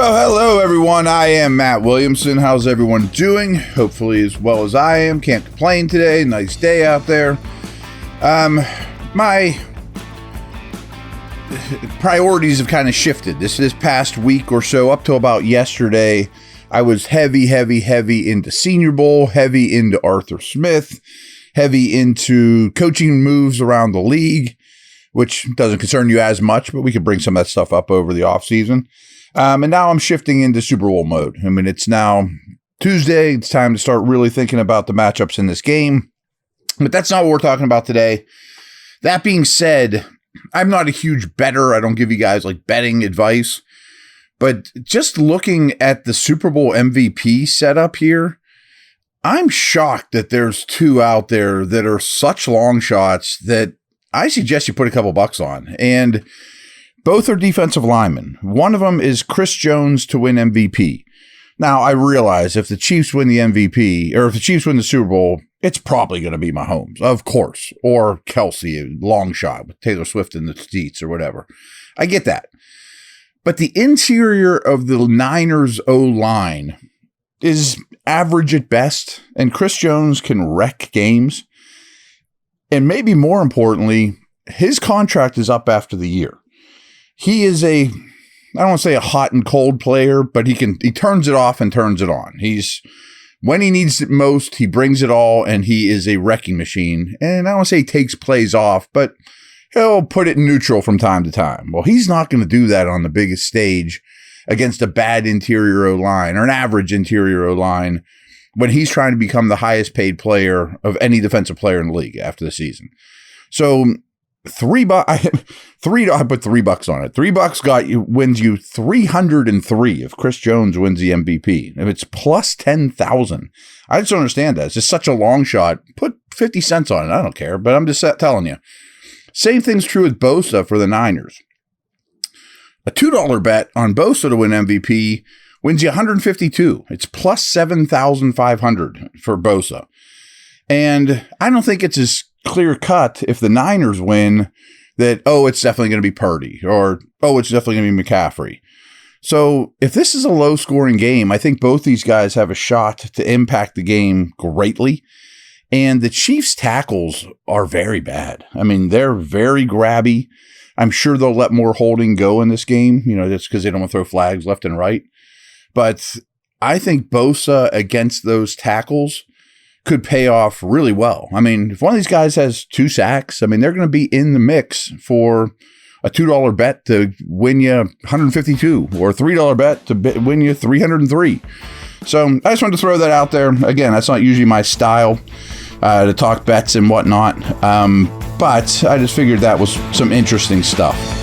Well, hello everyone. I am Matt Williamson. How's everyone doing? Hopefully as well as I am. Can't complain today. Nice day out there. My priorities have kind of shifted. This past week or so, up to about yesterday, I was heavy into Senior Bowl, heavy into Arthur Smith, heavy into coaching moves around the league, which doesn't concern you as much, but we could bring some of that stuff up over the offseason. And now I'm shifting into Super Bowl mode. I mean, it's now Tuesday. It's time to start really thinking about the matchups in this game. But that's not what we're talking about today. That being said, I'm not a huge bettor. I don't give you guys like betting advice. But just looking at the Super Bowl MVP setup here, I'm shocked that there's two out there that are such long shots that I suggest you put a couple bucks on. And both are defensive linemen. One of them is Chris Jones to win MVP. Now, I realize if the Chiefs win the MVP, or if the Chiefs win the Super Bowl, it's probably going to be Mahomes, of course, or Kelsey, a long shot with Taylor Swift in the seats or whatever. I get that. But the interior of the Niners O-line is average at best, and Chris Jones can wreck games. And maybe more importantly, his contract is up after the year. He is I don't want to say a hot and cold player, but he turns it off and turns it on. When he needs it most, he brings it all, and he is a wrecking machine. And I don't want to say he takes plays off, but he'll put it in neutral from time to time. Well, he's not going to do that on the biggest stage against a bad interior O-line or an average interior O-line when he's trying to become the highest paid player of any defensive player in the league after the season. So I put $3 on it. $3 wins you 303 if Chris Jones wins the MVP. If it's plus 10,000, I just don't understand that. It's just such a long shot. Put 50 cents on it. I don't care, but I'm just telling you. Same thing's true with Bosa for the Niners. A $2 bet on Bosa to win MVP wins you 152. It's plus 7,500 for Bosa. And I don't think it's as clear cut if the Niners win that, it's definitely going to be Purdy or, it's definitely going to be McCaffrey. So if this is a low scoring game, I think both these guys have a shot to impact the game greatly. And the Chiefs tackles are very bad. I mean, they're very grabby. I'm sure they'll let more holding go in this game, just because they don't want to throw flags left and right. But I think Bosa against those tackles could pay off really well. I mean, if one of these guys has 2 sacks, they're going to be in the mix for a $2 bet to win you 152 or a $3 bet to win you 303. So I just wanted to throw that out there. Again, that's not usually my style to talk bets and whatnot. But I just figured that was some interesting stuff.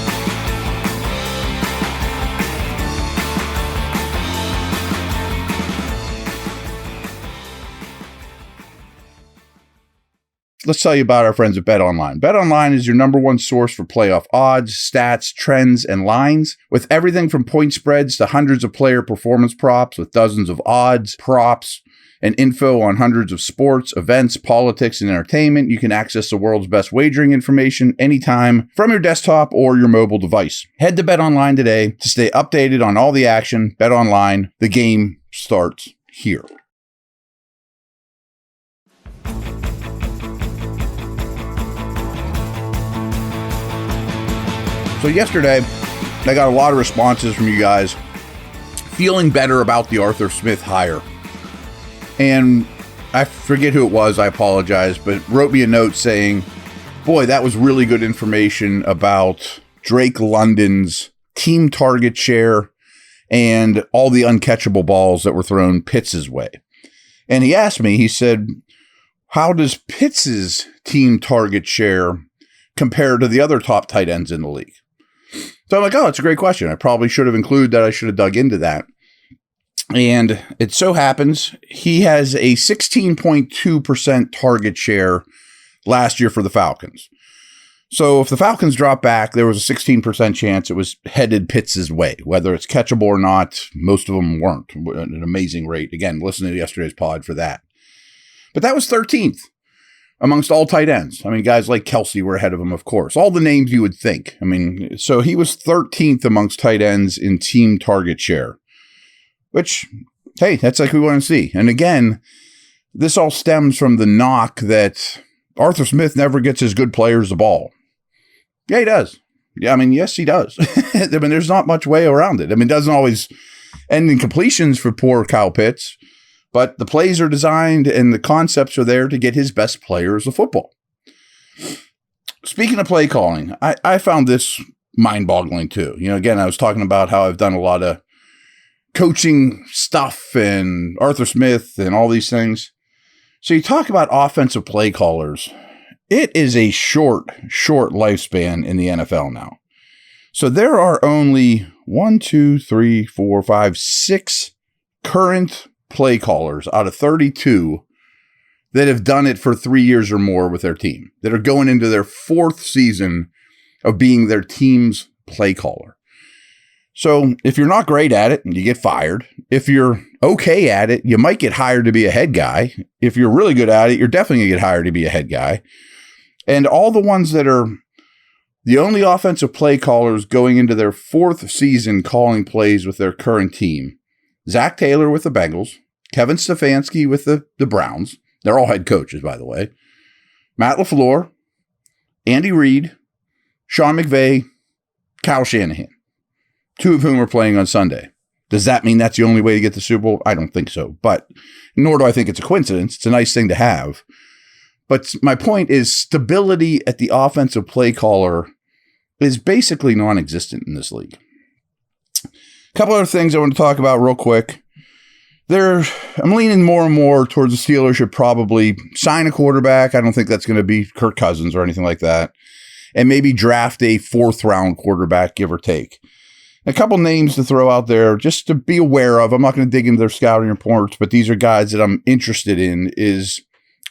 Let's tell you about our friends at BetOnline. BetOnline is your number one source for playoff odds, stats, trends, and lines. With everything from point spreads to hundreds of player performance props with dozens of odds, props, and info on hundreds of sports, events, politics, and entertainment, you can access the world's best wagering information anytime from your desktop or your mobile device. Head to BetOnline today to stay updated on all the action. BetOnline, the game starts here. So yesterday, I got a lot of responses from you guys feeling better about the Arthur Smith hire. And I forget who it was, I apologize, but wrote me a note saying, boy, that was really good information about Drake London's team target share and all the uncatchable balls that were thrown Pitts' way. And he asked me, he said, how does Pitts' team target share compare to the other top tight ends in the league? So I'm like, it's a great question. I probably should have included that. I should have dug into that. And it so happens he has a 16.2% target share last year for the Falcons. So if the Falcons drop back, there was a 16% chance it was headed Pitts' way, whether it's catchable or not. Most of them weren't at an amazing rate. Again, listen to yesterday's pod for that. But that was 13th amongst all tight ends. I mean, guys like Kelsey were ahead of him, of course. All the names you would think. I mean, so he was 13th amongst tight ends in team target share. which, hey, that's like we want to see. And again, this all stems from the knock that Arthur Smith never gets his good players the ball. Yeah, he does. Yeah, I mean, yes, he does. I mean, there's not much way around it. I mean, it doesn't always end in completions for poor Kyle Pitts, but the plays are designed and the concepts are there to get his best players the football. Speaking of play calling, I found this mind-boggling too. You know, again, I was talking about how I've done a lot of coaching stuff and Arthur Smith and all these things. So you talk about offensive play callers. It is a short lifespan in the NFL now. So there are only 6 current play callers out of 32 that have done it for 3 years or more with their team, that are going into their 4th season of being their team's play caller. So if you're not great at it, you get fired. If you're okay at it, you might get hired to be a head guy. If you're really good at it, you're definitely going to get hired to be a head guy. And all the ones that are the only offensive play callers going into their 4th season calling plays with their current team: Zach Taylor with the Bengals, Kevin Stefanski with the Browns. They're all head coaches, by the way. Matt LaFleur, Andy Reid, Sean McVay, Kyle Shanahan, 2 of whom are playing on Sunday. Does that mean that's the only way to get the Super Bowl? I don't think so, but nor do I think it's a coincidence. It's a nice thing to have. But my point is stability at the offensive play caller is basically non-existent in this league. A couple other things I want to talk about real quick. I'm leaning more and more towards the Steelers should probably sign a quarterback. I don't think that's going to be Kirk Cousins or anything like that. And maybe draft a 4th-round quarterback, give or take. A couple names to throw out there just to be aware of. I'm not going to dig into their scouting reports, but these are guys that I'm interested in. Is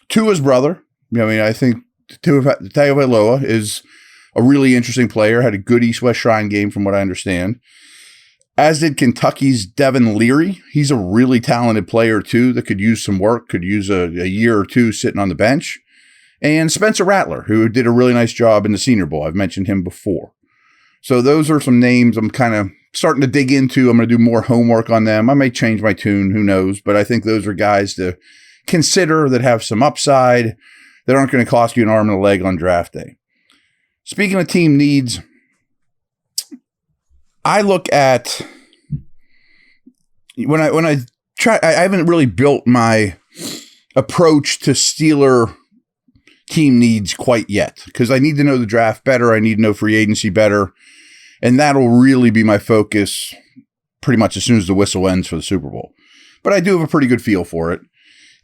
Tua's brother. I mean, I think Tagovailoa is a really interesting player, had a good East-West Shrine game from what I understand. As did Kentucky's Devin Leary. He's a really talented player too that could use some work, could use a year or two sitting on the bench. And Spencer Rattler, who did a really nice job in the Senior Bowl. I've mentioned him before. So those are some names I'm kind of starting to dig into. I'm going to do more homework on them. I may change my tune, who knows, but I think those are guys to consider that have some upside, that aren't going to cost you an arm and a leg on draft day. Speaking of team needs, I look at when I try. I haven't really built my approach to Steeler team needs quite yet because I need to know the draft better. I need to know free agency better, and that'll really be my focus pretty much as soon as the whistle ends for the Super Bowl. But I do have a pretty good feel for it,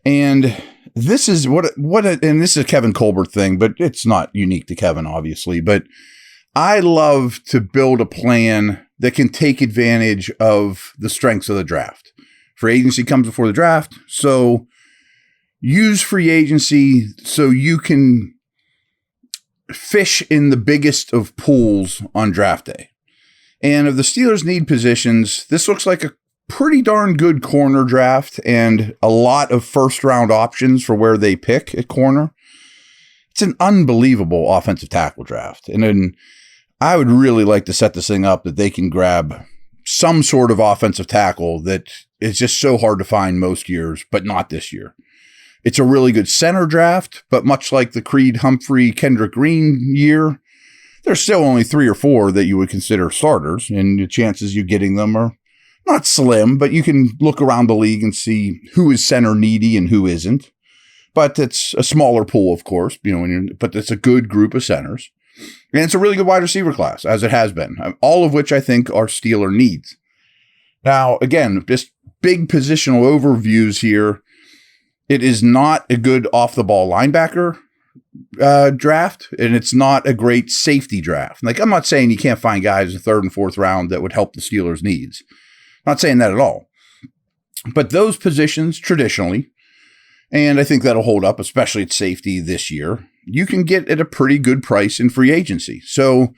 and this is and this is a Kevin Colbert thing, but it's not unique to Kevin, obviously. But I love to build a plan that can take advantage of the strengths of the draft. Free agency comes before the draft, so use free agency so you can fish in the biggest of pools on draft day. And if the Steelers need positions, this looks like a pretty darn good corner draft and a lot of first-round options for where they pick at corner. It's an unbelievable offensive tackle draft. And then I would really like to set this thing up that they can grab some sort of offensive tackle that is just so hard to find most years, but not this year. It's a really good center draft, but much like the Creed Humphrey, Kendrick Green year, there's still only 3 or 4 that you would consider starters, and the chances you getting them are not slim, but you can look around the league and see who is center needy and who isn't. But it's a smaller pool, of course, but it's a good group of centers. And it's a really good wide receiver class, as it has been, all of which I think are Steeler needs. Now, again, just big positional overviews here. It is not a good off-the-ball linebacker draft, and it's not a great safety draft. Like, I'm not saying you can't find guys in the 3rd and 4th round that would help the Steelers' needs. I'm not saying that at all. But those positions, traditionally, and I think that'll hold up, especially at safety this year, you can get at a pretty good price in free agency. So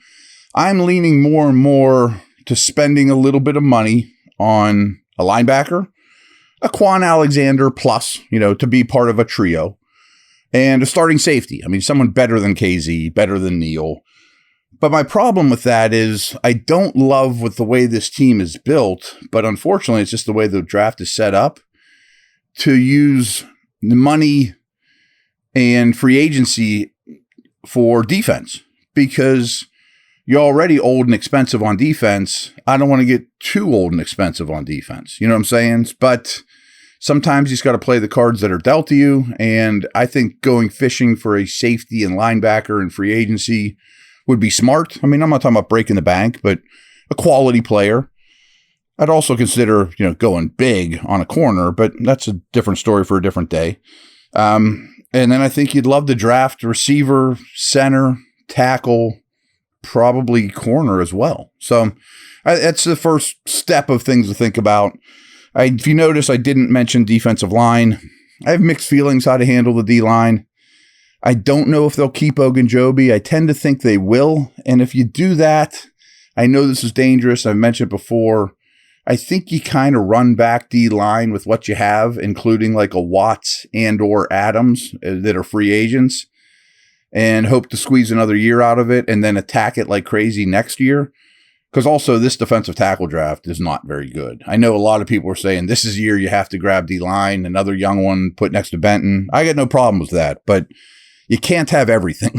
I'm leaning more and more to spending a little bit of money on a linebacker, a Quan Alexander plus, to be part of a trio, and a starting safety. I mean, someone better than KZ, better than Neal, But my problem with that is I don't love with the way this team is built, but unfortunately, it's just the way the draft is set up to use the money and free agency for defense, because you're already old and expensive on defense. I don't want to get too old and expensive on defense. You know what I'm saying? But sometimes you just got to play the cards that are dealt to you. And I think going fishing for a safety and linebacker in free agency would be smart. I mean, I'm not talking about breaking the bank, but a quality player. I'd also consider, going big on a corner, but that's a different story for a different day. And then I think you'd love to draft receiver, center, tackle, probably corner as well. So that's the first step of things to think about. If you notice, I didn't mention defensive line. I have mixed feelings how to handle the D-line. I don't know if they'll keep Ogunjobi. I tend to think they will. And if you do that, I know this is dangerous. I've mentioned it before. I think you kind of run back D-line with what you have, including like a Watts and or Adams that are free agents, and hope to squeeze another year out of it and then attack it like crazy next year. Because also this defensive tackle draft is not very good. I know a lot of people are saying this is the year you have to grab D-line, another young one put next to Benton. I got no problem with that, but you can't have everything.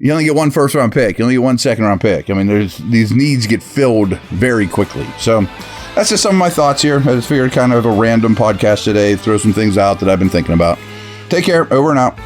You only get one first round pick. You only get one second round pick. I mean, these needs get filled very quickly. So that's just some of my thoughts here. I just figured kind of a random podcast today, throw some things out that I've been thinking about. Take care. Over and out.